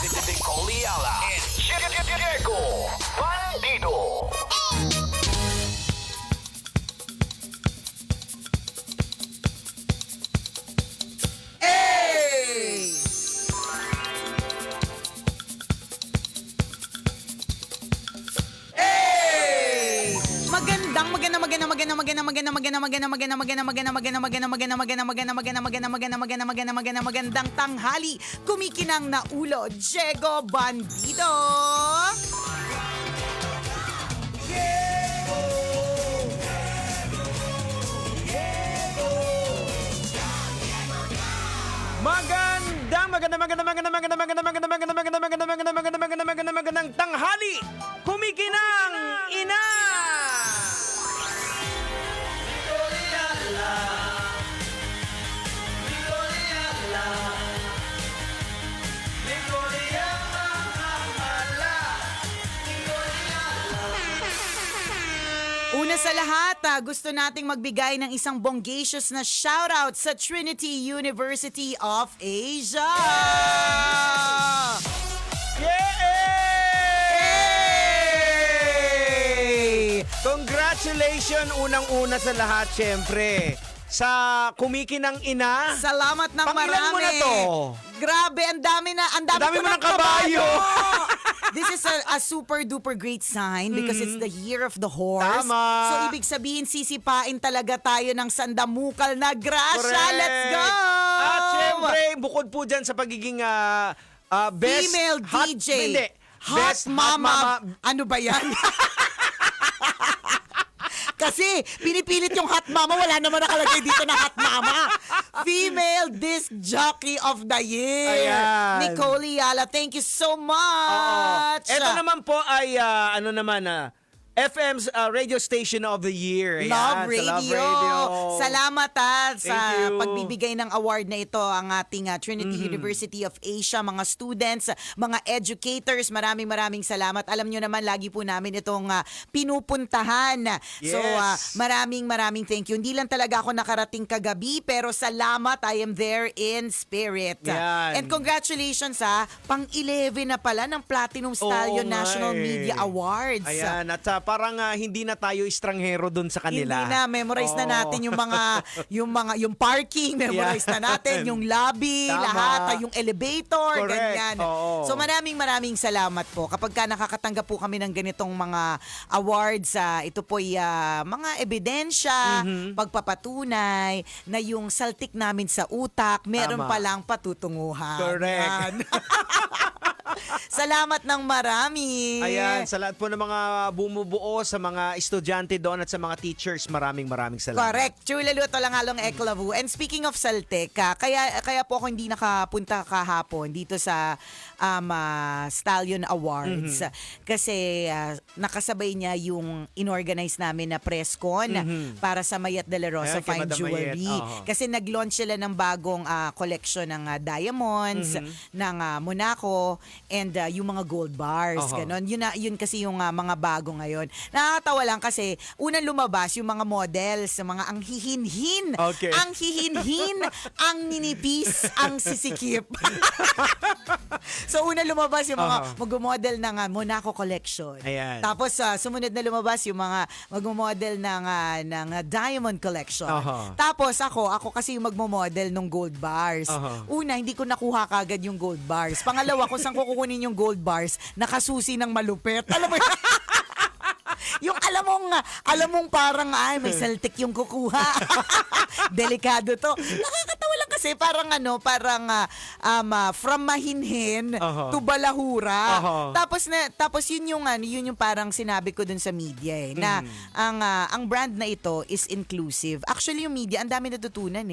Nicole Ayala and Diego Bandido. Magandang tanghali. Kumikinang na ulo, Diego Bandido. Magandang tanghali. Kumikinang ina. Una sa lahat, gusto nating magbigay ng isang bonggacious na shoutout sa Trinity University of Asia. Yay! Congratulations unang-una sa lahat, syempre. Sa kumikinang ina. Salamat ng Pangilan marami. mo na to? Grabe, ang dami Dami ko mo ng ng kabayo. This is a super duper great sign because it's the year of the horse. Tama. So ibig sabihin sisipain talaga tayo ng sandamukal na grasya. Correct. Let's go! At syempre, bukod po dyan sa pagiging best Female hot, DJ. Hindi. Hot Best mama. Ano ba yan? Kasi pinipilit yung hot mama, wala naman nakalagay dito na hot mama. Female disc jockey of the year. Ayan. Nicole Ayala, thank you so much. Ito naman po ay FM's radio station of the year. Ayan, Love sa Radio. Love Radio. Salamat sa Thank you. pagbibigay ng award na ito ang ating Trinity University of Asia, mga students, mga educators. Maraming salamat. Alam nyo naman, lagi po namin itong pinupuntahan. Yes. So, maraming thank you. Hindi lang talaga ako nakarating kagabi, pero salamat. I am there in spirit. Yan. And congratulations pang-11 na pala ng Platinum Stallion Oo nga National Media Awards. Ayan, at parang hindi na tayo estranghero doon sa kanila. Hindi na, memorize na natin yung parking, memorize na natin yung lobby, Tama. lahat, yung elevator, Correct. ganyan. Oo. So maraming salamat po. Kapag nakakatanggap po kami ng ganitong mga awards, ito po mga ebidensya, pagpapatunay na yung saltik namin sa utak, meron Tama. palang patutunguhan. Correct. Yan. Salamat ng marami. Ayan, sa lahat po ng mga bumubuo, sa mga estudyante doon at sa mga teachers, maraming salamat. Correct. Chula luto lang halong eklavu. And speaking of Saltek, kaya po ako hindi nakapunta kahapon dito sa Stallion Awards. Kasi nakasabay niya yung inorganize namin na press con para sa Mayat de la Rosa Ayan, kay Fine Madam Jewelry. Mayet. Oo. Kasi nag-launch sila ng bagong collection ng diamonds, ng Monaco, and yung mga gold bars. Ganon. Yun kasi yung mga bago ngayon. Nakakatawa lang kasi unang lumabas yung mga models, mga ang hihinhin, Okay. ang hihinhin, ang ninipis, ang sisikip. So unang lumabas yung mga mag-model ng Monaco collection. Ayan. Tapos sumunod na lumabas yung mga mag-model ng diamond collection. Tapos ako kasi yung magmo-model ng gold bars. Una, hindi ko nakuha kagad yung gold bars. Pangalawa, kung saan ko kukunin yung gold bars, nakasusi ng malupit. Alam mo yun? Yung alam mong parang may saltik yung kukuha. Delikado to. Nakakatawa lang kasi parang from mahinhin to balahura. Tapos yun yung parang sinabi ko dun sa media na ang brand na ito is inclusive. Actually yung media ang dami natutunan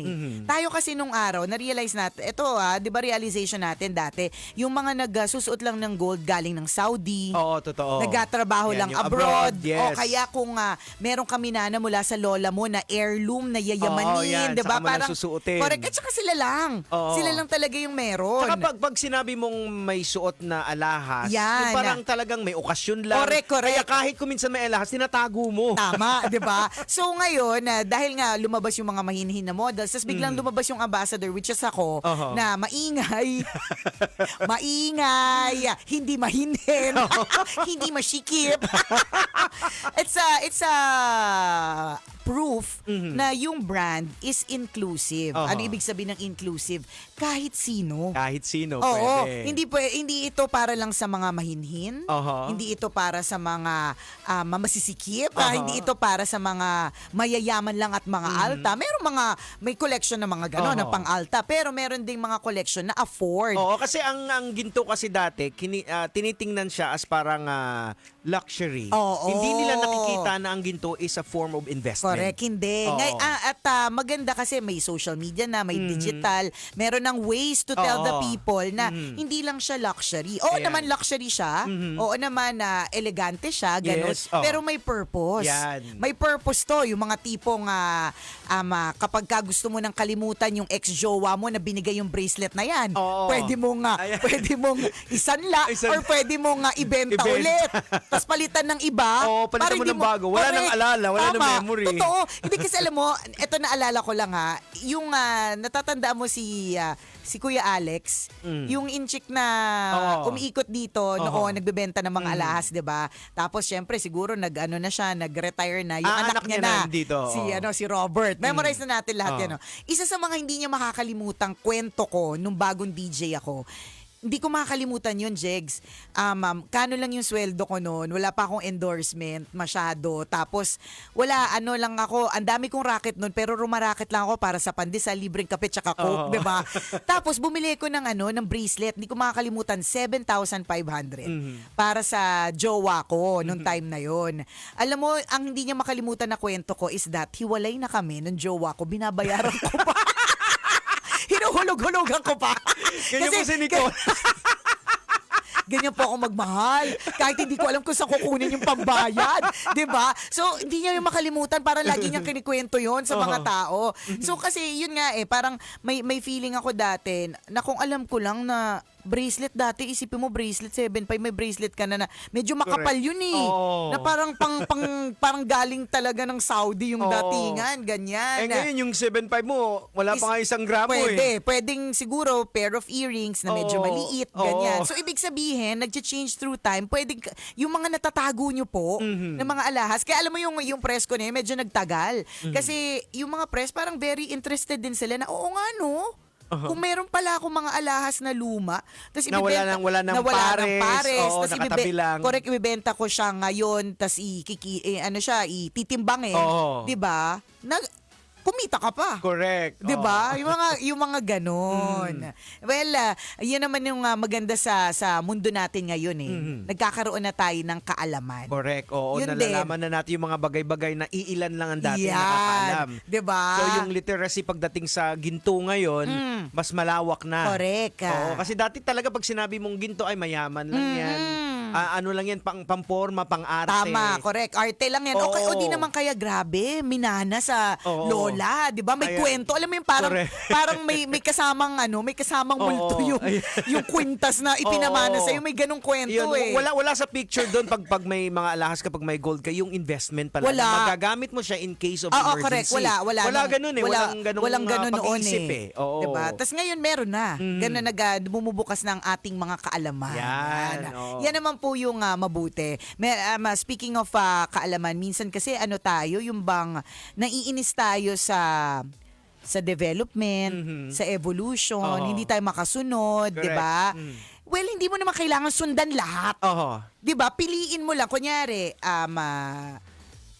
Tayo kasi nung araw na-realize natin, ito 'di ba realization natin dati, yung mga nagsusuot lang ng gold galing ng Saudi. Oo, totoo. Nagtatrabaho Yan, lang yung abroad. yes. O kaya kung meron kami mula sa lola mo na heirloom na yayamanin, Oo, yan. 'di ba? Saka mo nang susuotin. Correct. At saka sila lang. Oo. Sila lang talaga yung meron. Saka pag sinabi mong may suot na alahas, Yan. yung parang talagang may okasyon lang. Correct. Kaya kahit kung minsan may alahas, tinatago mo. Tama, 'di ba? So ngayon, dahil nga lumabas yung mga mahinhin na models, tapos biglang lumabas yung ambassador, which is ako, na maingay, hindi mahinhin, hindi masikip. It's a proof na yung brand is inclusive. Ano ibig sabihin ng inclusive? Kahit sino. Kahit sino, Oo, pwede. hindi ito para lang sa mga mahinhin. Hindi ito para sa mga masisikip. Hindi ito para sa mga mayayaman lang at mga alta. May collection ng mga gano'n, na pang-alta. Pero meron ding mga collection na afford. Oo, kasi ang ginto kasi dati, tinitingnan siya as parang luxury. Hindi nila nakikita na ang ginto is a form of investment. Correct, hindi. At maganda kasi may social media na, may digital. Meron ng ways to tell the people na hindi lang siya luxury. Oo naman luxury siya. Oo naman elegante siya, ganun. Yes. Pero may purpose. Yan. May purpose to. Yung mga tipong kapag ka gusto mo nang kalimutan yung ex-jowa mo na binigay yung bracelet na yan, pwede mong isanla or pwede mong ibenta ulit. Tapos palitan ng iba. Palitan mo ng bago. Wala nang alala, wala nang memory. Totoo. Hindi kasi alam mo, eto naalala ko lang yung natatanda mo si Kuya Alex, yung inchik na umiikot dito noon, nagbebenta ng mga alahas, 'di ba? Tapos syempre siguro nag-retire na yung anak niya na. Dito. Si Robert. Memorize na natin lahat 'yan. Isa sa mga hindi niya makakalimutang kwento ko nung bagong DJ ako. Hindi ko makakalimutan yun, Jegs. Kano lang yung sweldo ko noon. Wala pa akong endorsement masyado. Tapos, lang ako. Ang dami kong racket noon, pero rumaracket lang ako para sa pandesal, libreng kape, tsaka coke, diba? Tapos, bumili ko ng bracelet. Hindi ko makakalimutan, 7,500. Para sa jowa ko noong time na yon. Alam mo, ang hindi niya makalimutan na kwento ko is that hiwalay na kami ng jowa ko. Binabayaran ko pa. Hinuhulog-hulugan ko pa. Ganyan po si Nicole. Ganyan po ako magmahal. Kahit hindi ko alam kung saan kukunin yung pambayad. 'Di ba? So, hindi niya yung makalimutan. Parang lagi niyang kinikwento yon sa mga tao. So, kasi yun nga parang may feeling ako dati na kung alam ko lang na bracelet dati, isipin mo bracelet 7.5, may bracelet ka na medyo makapal yun na parang parang galing talaga ng Saudi yung datingan, ganyan. Ngayon yung 7.5 mo, wala pa nga 1 gramo Pwedeng siguro pair of earrings na medyo maliit, ganyan. So ibig sabihin, nag-change through time, pwedeng yung mga natatago nyo po ng mga alahas. Kaya alam mo yung press ko na medyo nagtagal. Kasi yung mga press parang very interested din sila na oo nga no. Kung meron pala akong mga alahas na luma, tapos wala nang pares, nakatabi lang. Correct, ibebenta ko siya ngayon, tapos ititimbang 'di ba? Kumita ka pa. Correct. 'Di ba? Yung mga ganon. Well, yun naman yung maganda sa mundo natin ngayon Nagkakaroon na tayo ng kaalaman. Correct. Oo, Yun nalalaman na natin yung mga bagay-bagay na iilan lang ang dati nakakaalam. 'Di ba? So yung literacy pagdating sa ginto ngayon, mas malawak na. Correct. Oo, kasi dati talaga pag sinabi mong ginto ay mayaman lang yan. Ano lang yan, pamporma, pang-arte. Tama, correct. Arte lang yan. Okay, o di naman kaya grabe, minana sa lola, 'di ba? May kwento. Alam mo yung parang may kasamang multo yung kwintas na ipinamana sa may ganung kwento Wala sa picture doon pag may mga alahas, kapag may gold ka, yung investment pala. Wala. Magagamit mo siya in case of emergency. Correct. Wala ganun Walang ganun pag-iisip Oo. Diba? Tapos ngayon meron na. Ganun bumubukas ng ating mga kaalaman. Yan naman po yung mabuti. Speaking of kaalaman, minsan kasi tayo, yung bang naiinis tayo sa development, sa evolution, hindi tayo makasunod, 'di ba? Well, hindi mo naman kailangan sundan lahat. 'Di ba? Piliin mo lang kunyari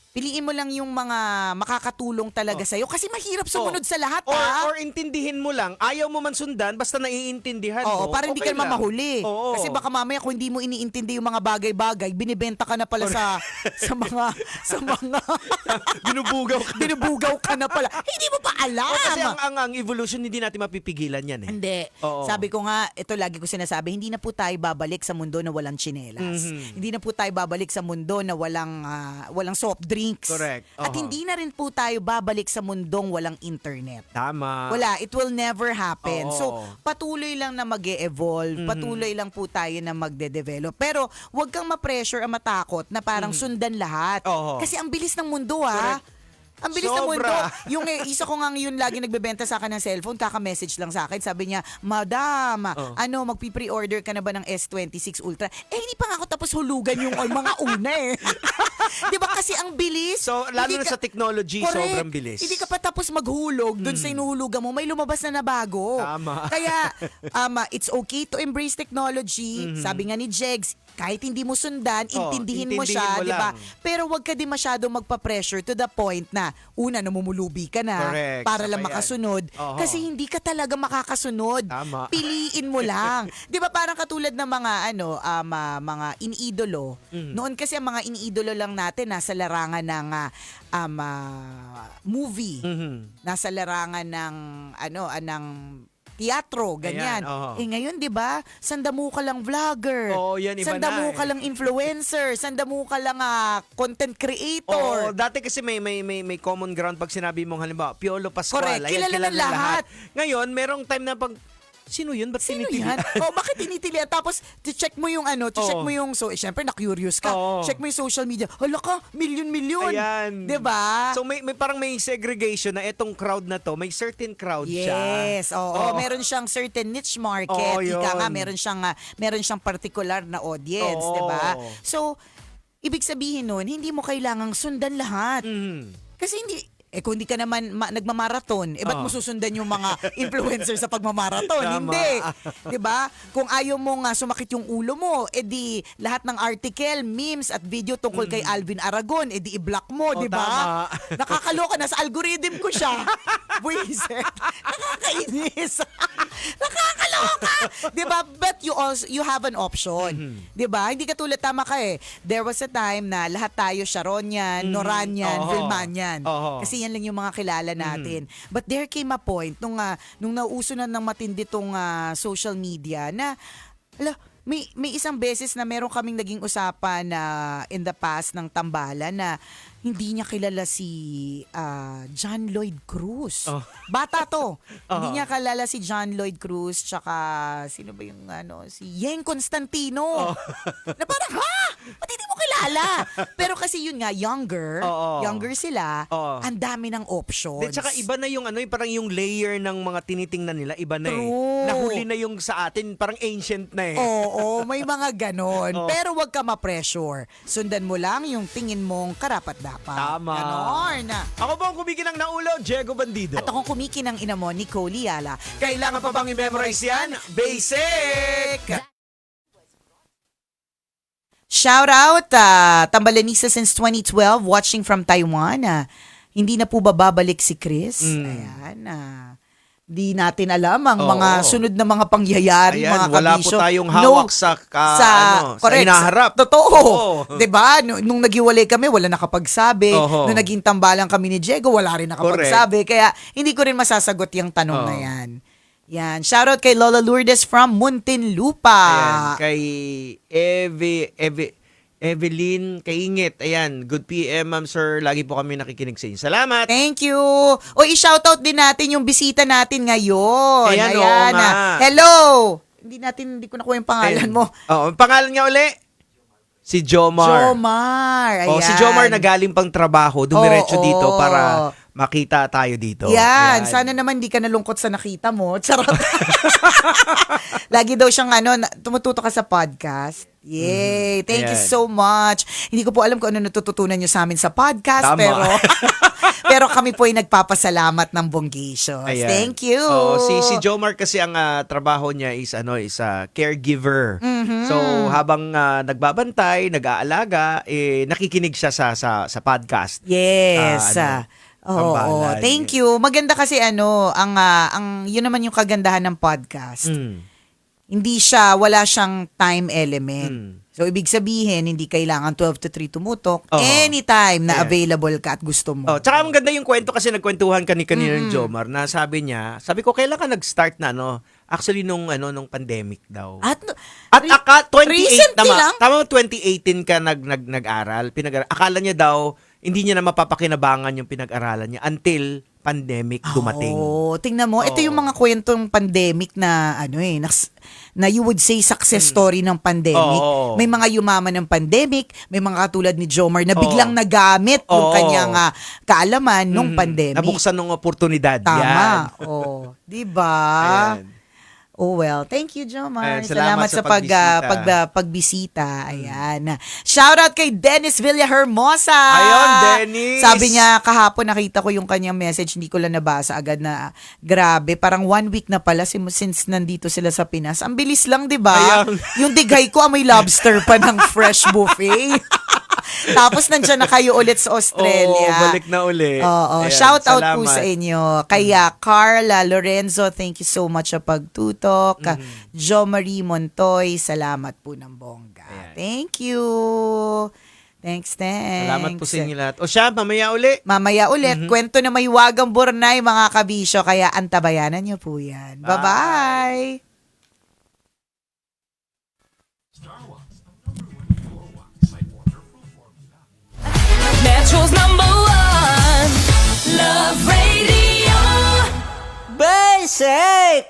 piliin mo lang yung mga makakatulong talaga sa'yo. Kasi mahirap sumunod sa lahat, Or intindihin mo lang. Ayaw mo man sundan, basta naiintindihan mo. Para hindi ka naman mahuli. Oo. Kasi baka mamaya kung hindi mo iniintindi yung mga bagay-bagay, binibenta ka na pala sa mga binubugaw ka na pala. Hindi mo pa alam. Kasi ang evolution, hindi natin mapipigilan yan Hindi. Oo. Sabi ko nga, ito lagi ko sinasabi, hindi na po tayo babalik sa mundo na walang tsinelas. Hindi na po tayo babalik sa mundo na walang soft drink. links. Correct. At hindi na rin po tayo babalik sa mundong walang internet. Tama. Wala, it will never happen. Oo. So, patuloy lang na mag-e-evolve, patuloy lang po tayo na magde-develop. Pero, wag kang ma-pressure at matakot na parang sundan lahat. Oo. Kasi ang bilis ng mundo, ha? Ang bilis ng mundo. Sobra. Yung isa ko nga yun lagi nagbebenta sa akin ng cellphone, kaka-message lang sa akin. Sabi niya, Madam, magpi-pre-order ka na ba ng S26 Ultra? Hindi pa nga ako tapos hulugan yung mga una eh. Di ba kasi ang bilis? So, lalo na sa technology, Correct. sobrang bilis. Hindi ka pa tapos maghulog dun sa inuhulugan mo, may lumabas na bago. Tama. Kaya, it's okay to embrace technology. Sabi nga ni Jegs, kahit hindi mo sundan, intindihin mo siya, mo di ba? lang. Pero wag ka din masyado magpa-pressure to the point na, una, namumulubi ka na Correct. para lang Saka yan. makasunod. Oho. Kasi hindi ka talaga makakasunod. Tama. Piliin mo lang. Di ba parang katulad ng mga, mga iniidolo. Noon kasi ang mga iniidolo lang natin, nasa larangan ng movie. Nasa larangan ng, ng teatro, ganyan. Ayan, oho. Ngayon, di ba, sandamo ka lang vlogger. Oo, yan, iba sandamo na ka lang influencer. Sandamo ka lang content creator. Oo, dati kasi may common ground pag sinabi mong halimbawa, Piolo Pascual. Correct, Ayan, kilala ng lahat. Ngayon, merong time na pag, sino yun? Ba't Sino tinitili? yan? Bakit tinitilian? Tapos, check mo yung check mo yung, syempre, na-curious ka. Oo. Check mo yung social media. Hala ka, milyon-milyon. Ayan. Diba? So may parang may segregation na etong crowd na to, may certain crowd siya. Yes, oo. Meron siyang certain niche market. Oo, yun. Ika nga, meron siyang particular na audience, Oo. 'di ba? So, ibig sabihin nun, hindi mo kailangang sundan lahat. Kasi kung hindi ka naman nagmamarathon, ba't mo susundan yung mga influencer sa pagmamarathon? Tama. Hindi. 'Di ba? Kung ayaw mo nga sumakit yung ulo mo, di lahat ng article, memes at video tungkol kay Alvin Aragon, di i-block mo, 'di ba? Tama. Nakakaloka na sa algorithm ko siya. Buisit. Nakakainis. Nakakaloka. 'Di ba? But you have an option. 'Di ba? Hindi katulad, tama ka eh. There was a time na lahat tayo Sharon yan, Noran yan, Oo. Vilman yan. Oo. Kasi yan lang yung mga kilala natin. But there came a point nung nauso na ng matindi tong social media na may isang beses na meron kaming naging usapan na in the past ng tambalan na hindi niya kilala si John Lloyd Cruz. Bata to. Hindi niya kilala si John Lloyd Cruz tsaka sino ba yung si Yeng Constantino. Na parang, ba't hindi mo kilala? Pero kasi yun nga, younger sila, ang dami ng options. Tsaka iba na yung parang yung layer ng mga tinitingnan nila, iba na True. Nahuli na yung sa atin, parang ancient na Oo, may mga ganon. Pero wag ka ma-pressure. Sundan mo lang yung tingin mong karapat-dapat. Tama. Ganon. Ako po ang kumikinang naulo, Diego Bandido. At akong kumikinang ina mo, Nicole Yala. Kailangan pa bang i-memorize yan? Basic! Shout out, Tambalanisa since 2012, watching from Taiwan. Hindi na po ba babalik si Chris? Ayan, di natin alam ang mga sunod na mga pangyayari, Ayan, mga wala kabisyo. po tayong hawak sa correct, hinaharap. Totoo. Oo. 'Di ba? Nung naghiwalay kami, wala nakapagsabi. Oo. Nung naging tambalan kami ni Diego, wala rin nakapagsabi. Kaya hindi ko rin masasagot yung tanong na yan. Yan. Shoutout kay Lola Lourdes from Muntinlupa. Ayan, kay Evelyn Kaingit. Ayan, good PM, ma'am sir. Lagi po kami nakikinig sa inyo. Salamat! Thank you. O, i-shoutout din natin yung bisita natin ngayon. Ayan, oo nga. Hello! Hindi ko nakuha yung pangalan mo. Ang pangalan niya uli? Si Jomar. Jomar. Ayan. Si Jomar na galing pang trabaho, dumiretso Oo. dito para makita tayo dito. Yan. Sana naman di ka nalungkot sa nakita mo. Charot. Lagi daw siyang tumututo ka sa podcast. Yay! Thank you Ayan. so much. Hindi ko po alam kung ano natututunan nyo sa amin sa podcast, Tama. pero kami po ay nagpapasalamat ng bonggacious. Ayan. Thank you. Si Jomar kasi ang trabaho niya is caregiver. So habang nagbabantay, nag-aalaga, nakikinig siya sa podcast. Yes. Tambalan. Thank you. Maganda kasi ang yun naman yung kagandahan ng podcast. Wala siyang time element. So, ibig sabihin, hindi kailangan 12 to 3 tumutok. Anytime na available ka at gusto mo. Tsaka ang ganda yung kwento kasi nagkwentuhan kanina ng Jomar na sabi ko, kailan ka nag-start na, Actually, nung pandemic daw. At 28 recently lang? Tama 2018 ka nag-aral. Akala niya daw, hindi niya na mapapakinabangan yung pinag-aralan niya until pandemic dumating. Oh, tingnan mo, ito yung mga kwentong pandemic na na you would say success story ng pandemic. Oo. May mga yumaman ng pandemic, may mga katulad ni Jomar na biglang nagamit yung Oo. kanyang kaalaman nung pandemic. Nabuksan ng oportunidad. Tama. Yan. Oh, 'di ba? Ayan. Oh well, thank you Jomar. Ayan, salamat sa pagbisita. pagbisita. Ayan. Shout out kay Dennis Villahermosa. Ayun, Dennis. Sabi niya kahapon nakita ko yung kanyang message, hindi ko lang nabasa agad na grabe, parang 1 week na pala since nandito sila sa Pinas. Ang bilis lang, 'di ba? Ayan. Yung digay ko amoy lobster pa ng fresh buffet. Tapos nandiyan na kayo ulit sa Australia. Oo, balik na uli. Oo, Ayan, shout out po salamat. sa inyo. Kaya Carla Lorenzo, thank you so much sa pagtutok. Jo Marie Montoy, salamat po ng bongga. Ayan. Thank you. Thanks. Salamat po sa inyo lahat. O siya, mamaya uli. Mamaya ulit, kwento na may wagang burnay mga kabisyo, kaya antabayanan niyo po yan. Bye. Bye-bye! Metro's #1 Love Radio. Basic!